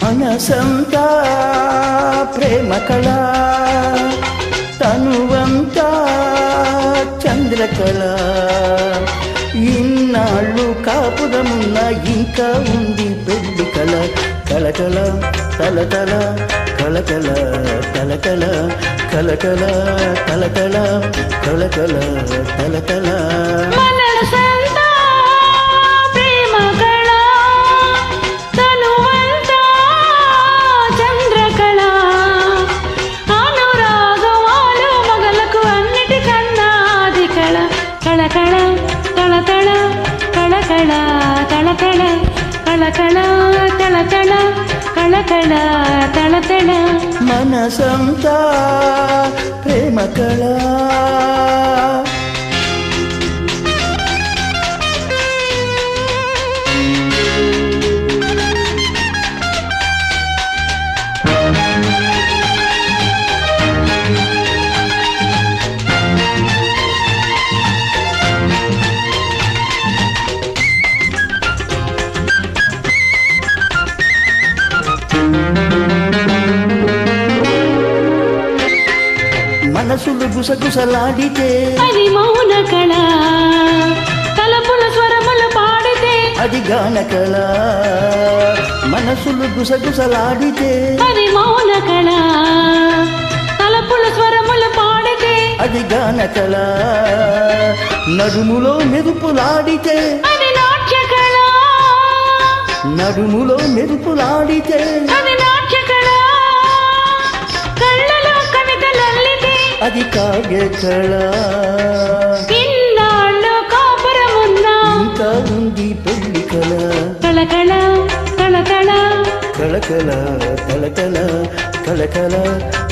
మనసంతా ప్రేమ కళ, తనువంతా చంద్రకళ. ఇన్నాళ్ళు కాపురమున్న ఇంకా ఉంది పెళ్లి కళ. కలకల తలతల కలకల తలకల కలకల తలతల కలకల తలతల. కళకళ తళతళ కళకళ తళతళ కళకళ తళతళ కళకళ తళతళ. మనసంతా ప్రేమ కళ. మనసులు గుసగుసలాడితే అది మౌన కళ, తలపుల స్వరములు పాడితే అది గాన కళ. మనసులు గుసగుసలాడితే అది మౌన కళ, తలపుల స్వరములు పాడితే అది గాన కళ. నడుములో మెరుపులాడితే అది నాట్య కళ, నడుములో మెరుపులాడితే అది నాట్య కళ. కళ్ళలో కవితలల్లితే అది కావ్య కళ. ఇన్నాళ్ళు కాపురమున్నా ఇంకా ఉంది పెళ్లి కళ. కళకళ తళతళ కళకళ తలతల కళకళ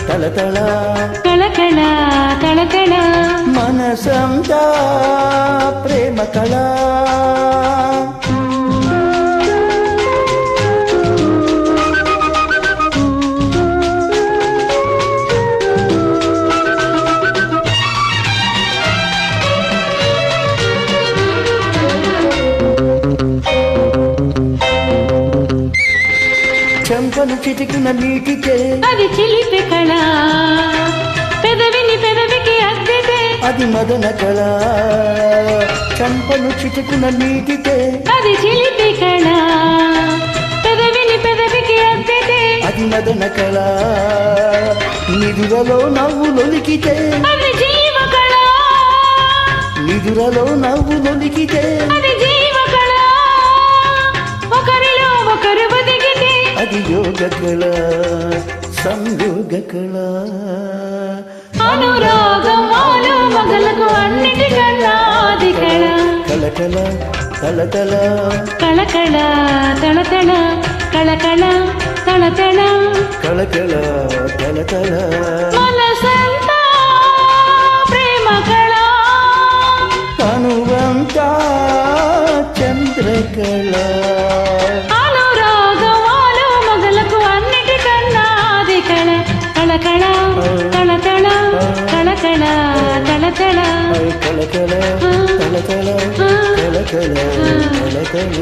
తలతల కళకళ తళతళ. మనసంతా ప్రేమ కళ. చెంపను చిటికిన నీటికే అది చిలిపి కళ, పెదవిని పెదవికి అద్దితే అది మదన కళ. చెంపను చిటికిన నీటికే అది చిలిపి కళ, పెదవిని పెదవికి అద్దితే అది మదన కళ. నిదురలో నవ్వులొలికితే అది జీవ కళ, నిదురలో నవ్వులొలికితే అది జీవ కళ. ఒకరిలో ఒకరు బతికితే అది యోగ కళ, సంయోగ కళ. అనురాగం ఆలు మగలకు అన్నిటికన్నా అది కళ. కళకళ తలతల కళకళ తళతళ కళకళ తళతళ కళకళ తలతల. మనసంతా ప్రేమ కళ, తనువంతా చంద్రకళ. అనురాగమాలు మొదలకు అన్నిటికన్నా అది కళ. కళకళ తళతళ కళకళ తళతళ కళకళ తలతల కళకళ తలతల.